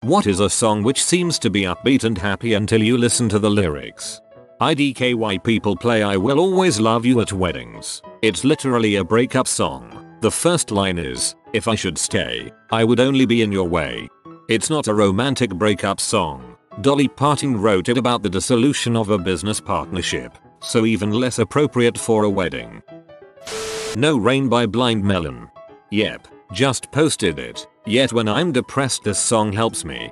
What is a song which seems to be upbeat and happy until you listen to the lyrics? IDKY people play I Will Always Love You at weddings. It's literally a breakup song. The first line is, if I should stay, I would only be in your way. It's not a romantic breakup song. Dolly Parton wrote it about the dissolution of a business partnership, so even less appropriate for a wedding. No Rain by Blind Melon. Yep, just posted it, yet when I'm depressed this song helps me.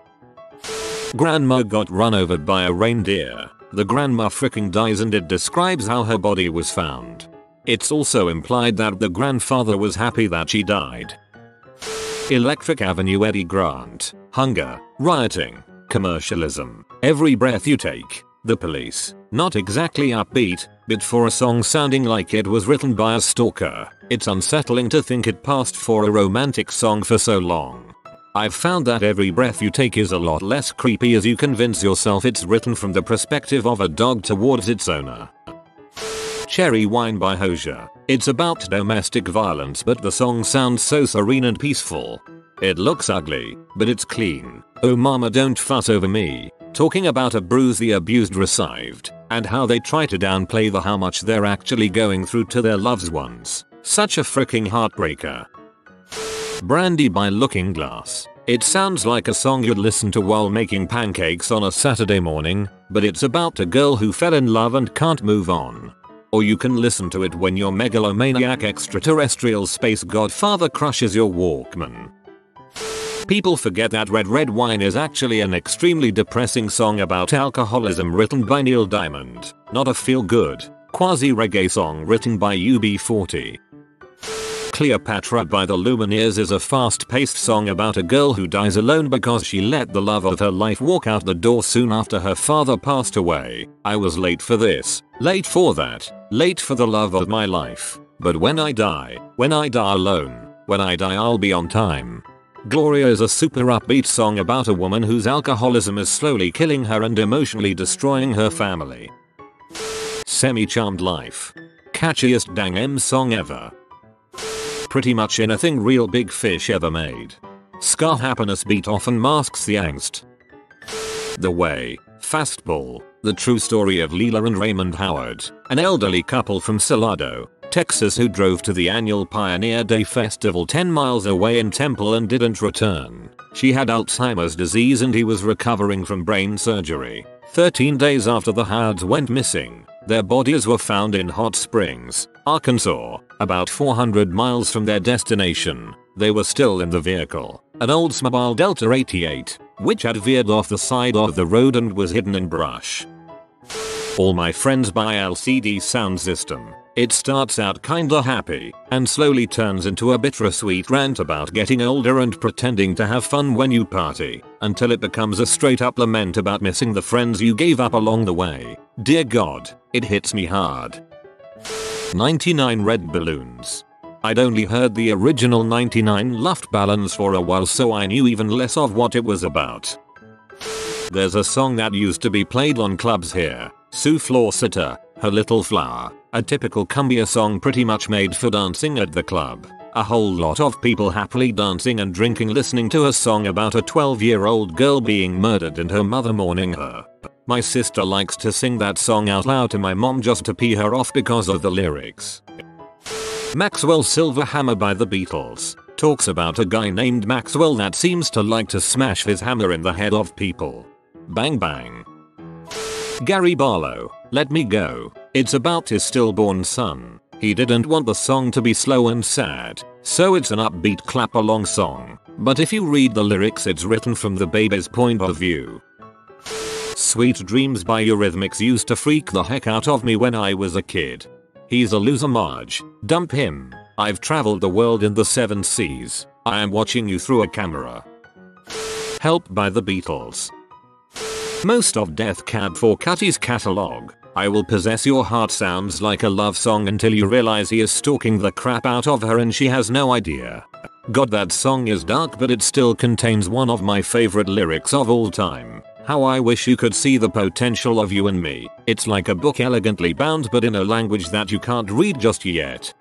Grandma got run over by a reindeer. The grandma freaking dies and it describes how her body was found. It's also implied that the grandfather was happy that she died. Electric Avenue Eddie Grant. Hunger, rioting, commercialism, every breath you take, the police. Not exactly upbeat, but for a song sounding like it was written by a stalker, it's unsettling to think it passed for a romantic song for so long. I've found that every breath you take is a lot less creepy as you convince yourself it's written from the perspective of a dog towards its owner. Cherry Wine by Hosier. It's about domestic violence but the song sounds so serene and peaceful. It looks ugly, but it's clean. Oh mama don't fuss over me. Talking about a bruise the abused received, and how they try to downplay how much they're actually going through to their loved ones. Such a freaking heartbreaker. Brandy by Looking Glass. It sounds like a song you'd listen to while making pancakes on a Saturday morning, but it's about a girl who fell in love and can't move on. Or you can listen to it when your megalomaniac extraterrestrial space godfather crushes your Walkman. People forget that Red Wine is actually an extremely depressing song about alcoholism written by Neil Diamond, not a feel-good, quasi-reggae song written by UB40. Cleopatra by the Lumineers is a fast-paced song about a girl who dies alone because she let the love of her life walk out the door soon after her father passed away. I was late for this, late for that, late for the love of my life. But when I die alone, when I die I'll be on time. Gloria is a super upbeat song about a woman whose alcoholism is slowly killing her and emotionally destroying her family. Semi-Charmed Life. Catchiest dang M song ever. Pretty much anything Real Big Fish ever made. Ska happiness beat often masks the angst. The Way. Fastball. The true story of Leela and Raymond Howard, an elderly couple from Salado, Texas who drove to the annual Pioneer Day Festival 10 miles away in Temple and didn't return. She had Alzheimer's disease and he was recovering from brain surgery. 13 days after the Howards went missing, their bodies were found in Hot Springs, Arkansas, about 400 miles from their destination. They were still in the vehicle, an Oldsmobile Delta 88, which had veered off the side of the road and was hidden in brush. All My Friends by LCD Sound System. It starts out kinda happy, and slowly turns into a bittersweet rant about getting older and pretending to have fun when you party, until it becomes a straight up lament about missing the friends you gave up along the way. Dear God, it hits me hard. 99 Red Balloons. I'd only heard the original 99 Luftballons for a while so I knew even less of what it was about. There's a song that used to be played on clubs here, Sue Florsitter, Her Little Flower, a typical cumbia song pretty much made for dancing at the club. A whole lot of people happily dancing and drinking listening to a song about a 12-year-old girl being murdered and her mother mourning her. My sister likes to sing that song out loud to my mom just to pee her off because of the lyrics. Maxwell's Silver Hammer by the Beatles talks about a guy named Maxwell that seems to like to smash his hammer in the head of people. Bang bang. Gary Barlow, Let Me Go. It's about his stillborn son. He didn't want the song to be slow and sad, so it's an upbeat clap along song. But if you read the lyrics it's written from the baby's point of view. Sweet Dreams by Eurythmics used to freak the heck out of me when I was a kid. He's a loser Marge, dump him. I've traveled the world in the 7 seas. I am watching you through a camera. Help by the Beatles. Most of Death Cab for Cutty's catalog. I Will Possess Your Heart sounds like a love song until you realize he is stalking the crap out of her and she has no idea. God, that song is dark but it still contains one of my favorite lyrics of all time. How I wish you could see the potential of you and me. It's like a book elegantly bound but in a language that you can't read just yet.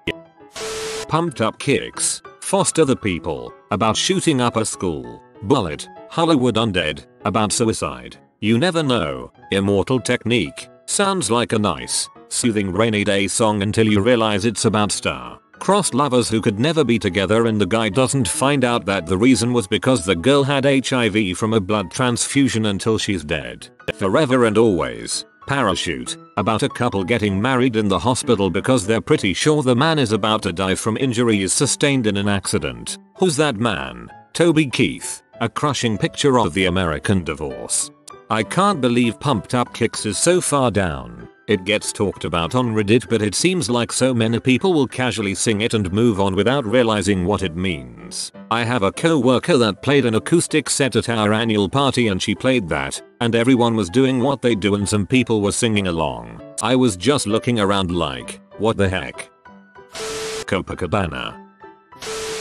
Pumped Up Kicks. Foster the People. About shooting up a school. Bullet, Hollywood Undead, about suicide. You never know. Immortal Technique, sounds like a nice, soothing rainy day song until you realize it's about star-crossed lovers who could never be together and the guy doesn't find out that the reason was because the girl had HIV from a blood transfusion until she's dead. Forever and Always, Parachute, about a couple getting married in the hospital because they're pretty sure the man is about to die from injuries sustained in an accident. Who's that man? Toby Keith, a crushing picture of the American divorce. I can't believe Pumped Up Kicks is so far down. It gets talked about on Reddit, but it seems like so many people will casually sing it and move on without realizing what it means. I have a co-worker that played an acoustic set at our annual party and she played that, and everyone was doing what they do and some people were singing along. I was just looking around like, what the heck? Copacabana.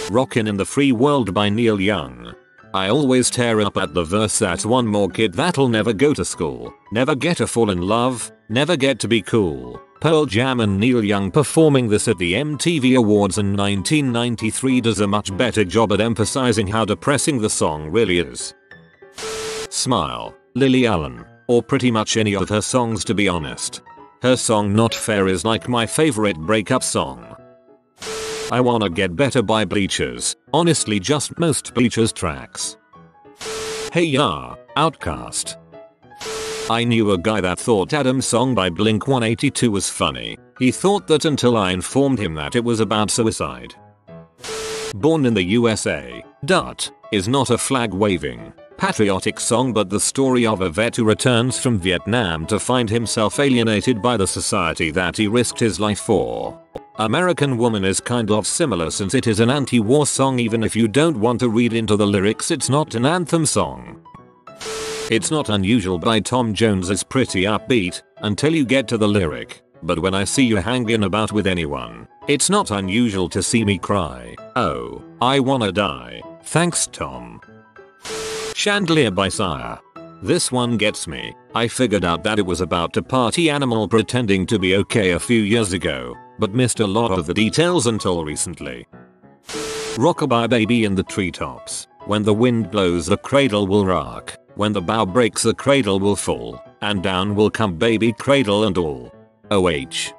Rockin' in the Free World by Neil Young. I always tear up at the verse that's one more kid that'll never go to school, never get to fall in love, never get to be cool. Pearl Jam and Neil Young performing this at the MTV Awards in 1993 does a much better job at emphasizing how depressing the song really is. Smile, Lily Allen, or pretty much any of her songs to be honest. Her song Not Fair is like my favorite breakup song. I Wanna Get Better by Bleachers, honestly just most Bleachers tracks. Hey Ya, Outkast. I knew a guy that thought Adam's song by Blink-182 was funny. He thought that until I informed him that it was about suicide. Born in the USA, Dut, is not a flag-waving, patriotic song but the story of a vet who returns from Vietnam to find himself alienated by the society that he risked his life for. American Woman is kind of similar since it is an anti-war song. Even if you don't want to read into the lyrics, it's not an anthem song. It's Not Unusual by Tom Jones is pretty upbeat until you get to the lyric, but when I see you hanging about with anyone, it's not unusual to see me cry. Oh, I wanna die. Thanks Tom. Chandelier by Sia. This one gets me. I figured out that it was about a party animal pretending to be okay a few years ago, but missed a lot of the details until recently. Rockabye Baby in the Treetops. When the wind blows the cradle will rock, when the bough breaks the cradle will fall, and down will come baby cradle and all. OH.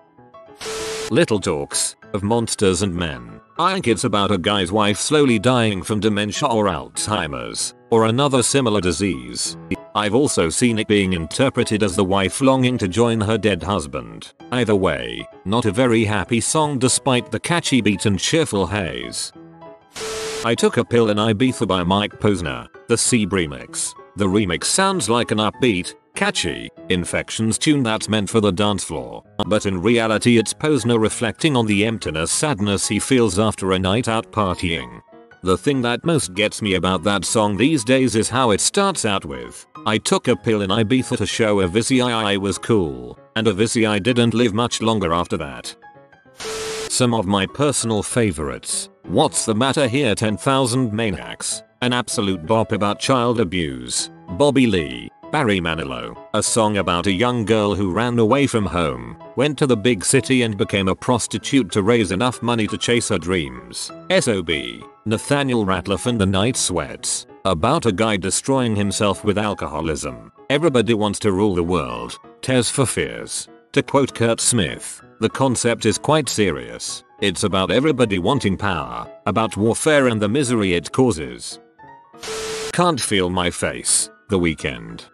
Little Talks, of Monsters and Men. I think it's about a guy's wife slowly dying from dementia or Alzheimer's, or another similar disease. I've also seen it being interpreted as the wife longing to join her dead husband. Either way, not a very happy song despite the catchy beat and cheerful haze. I Took a Pill in Ibiza by Mike Posner, the Seeb remix. The remix sounds like an upbeat, catchy, Infections tune that's meant for the dance floor, but in reality it's Posner reflecting on the emptiness, sadness he feels after a night out partying. The thing that most gets me about that song these days is how it starts out with, I took a pill in Ibiza to show Avicii I was cool, and Avicii didn't live much longer after that. Some of my personal favorites. What's the Matter Here 10,000 Maniacs, an absolute bop about child abuse. Bobby Lee, Barry Manilow, a song about a young girl who ran away from home, went to the big city and became a prostitute to raise enough money to chase her dreams. S.O.B. Nathaniel Rateliff and the Night Sweats, about a guy destroying himself with alcoholism. Everybody Wants to Rule the World, Tears for Fears. To quote Kurt Smith, the concept is quite serious. It's about everybody wanting power, about warfare and the misery it causes. Can't Feel My Face, The Weeknd.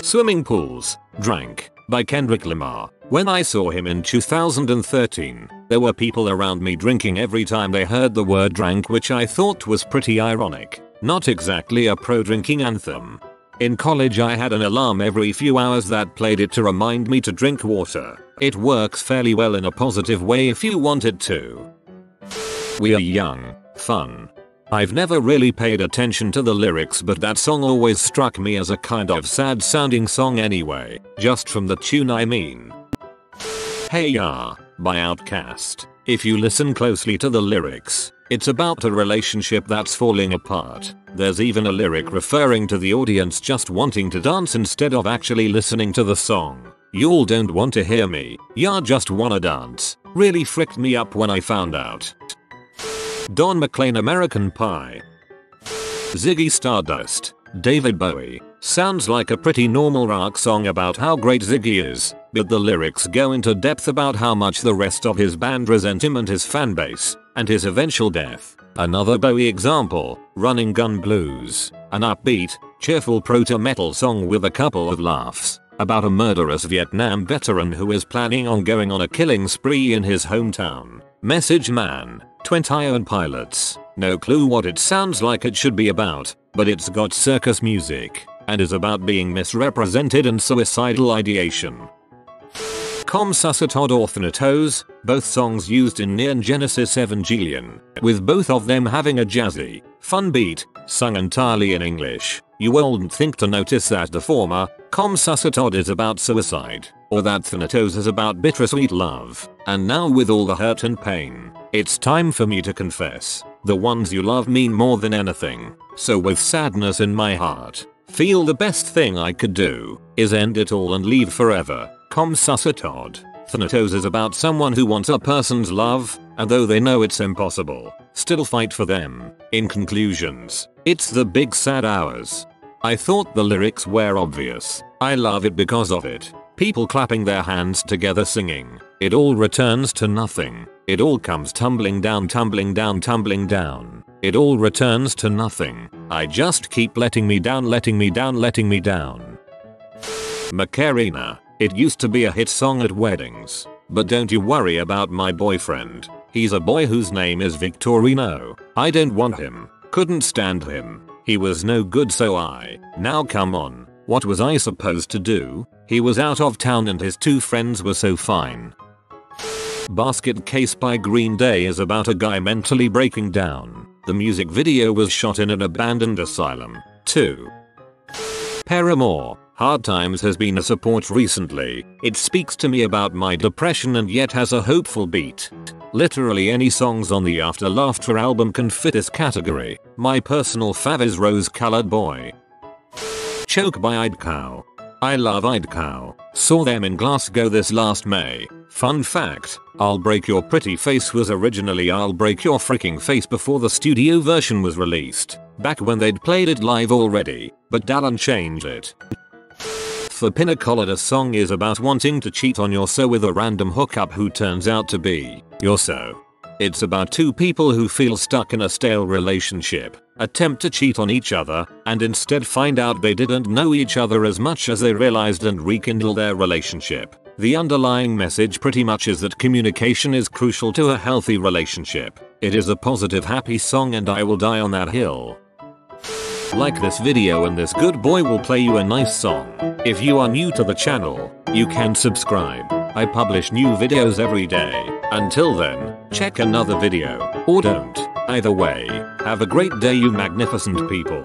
Swimming Pools, Drank, by Kendrick Lamar. When I saw him in 2013, there were people around me drinking every time they heard the word drank, which I thought was pretty ironic. Not exactly a pro-drinking anthem. In college I had an alarm every few hours that played it to remind me to drink water. It works fairly well in a positive way if you wanted to. We Are Young, Fun. I've never really paid attention to the lyrics, but that song always struck me as a kind of sad sounding song anyway, just from the tune I mean. Hey Ya, by Outkast. If you listen closely to the lyrics, it's about a relationship that's falling apart. There's even a lyric referring to the audience just wanting to dance instead of actually listening to the song. Y'all don't want to hear me, ya just wanna dance. Really fricked me up when I found out. Don McLean, American Pie. Ziggy Stardust, David Bowie. Sounds like a pretty normal rock song about how great Ziggy is, but the lyrics go into depth about how much the rest of his band resent him and his fanbase, and his eventual death. Another Bowie example, Running Gun Blues, an upbeat, cheerful proto-metal song with a couple of laughs, about a murderous Vietnam veteran who is planning on going on a killing spree in his hometown. Message Man, 20 Iron Pilots. No clue what it sounds like it should be about, but it's got circus music, and is about being misrepresented and suicidal ideation. Com Susitod or Thanatos, both songs used in Neon Genesis Evangelion, with both of them having a jazzy, fun beat, sung entirely in English. You wouldn't think to notice that the former, Com Susitod, is about suicide, or that Thanatos is about bittersweet love. And now with all the hurt and pain, it's time for me to confess, the ones you love mean more than anything. So with sadness in my heart, feel the best thing I could do is end it all and leave forever. Com Susitod. Thanatos is about someone who wants a person's love, and though they know it's impossible, still fight for them. In conclusions, it's the big sad hours. I thought the lyrics were obvious. I love it because of it. People clapping their hands together singing. It all returns to nothing. It all comes tumbling down, tumbling down, tumbling down. It all returns to nothing. I just keep letting me down, letting me down, letting me down. Macarena. It used to be a hit song at weddings. But don't you worry about my boyfriend. He's a boy whose name is Victorino. I don't want him. Couldn't stand him. He was no good, so now come on. What was I supposed to do? He was out of town and his two friends were so fine. Basket Case by Green Day is about a guy mentally breaking down. The music video was shot in an abandoned asylum. 2. Paramore. Hard Times has been a support recently. It speaks to me about my depression and yet has a hopeful beat. Literally any songs on the After Laughter album can fit this category. My personal fav is Rose Colored Boy. Choke by Eyed Cow. I love Eyed Cow. Saw them in Glasgow this last May. Fun fact, I'll Break Your Pretty Face was originally I'll Break Your Freaking Face before the studio version was released, back when they'd played it live already, but Dallin changed it. For Pina Colada song is about wanting to cheat on your so with a random hookup who turns out to be your so. It's about two people who feel stuck in a stale relationship, attempt to cheat on each other, and instead find out they didn't know each other as much as they realized and rekindle their relationship. The underlying message pretty much is that communication is crucial to a healthy relationship. It is a positive, happy song and I will die on that hill. Like this video and this good boy will play you a nice song. If you are new to the channel, you can subscribe. I publish new videos every day. Until then, check another video, or don't. Either way, have a great day you magnificent people.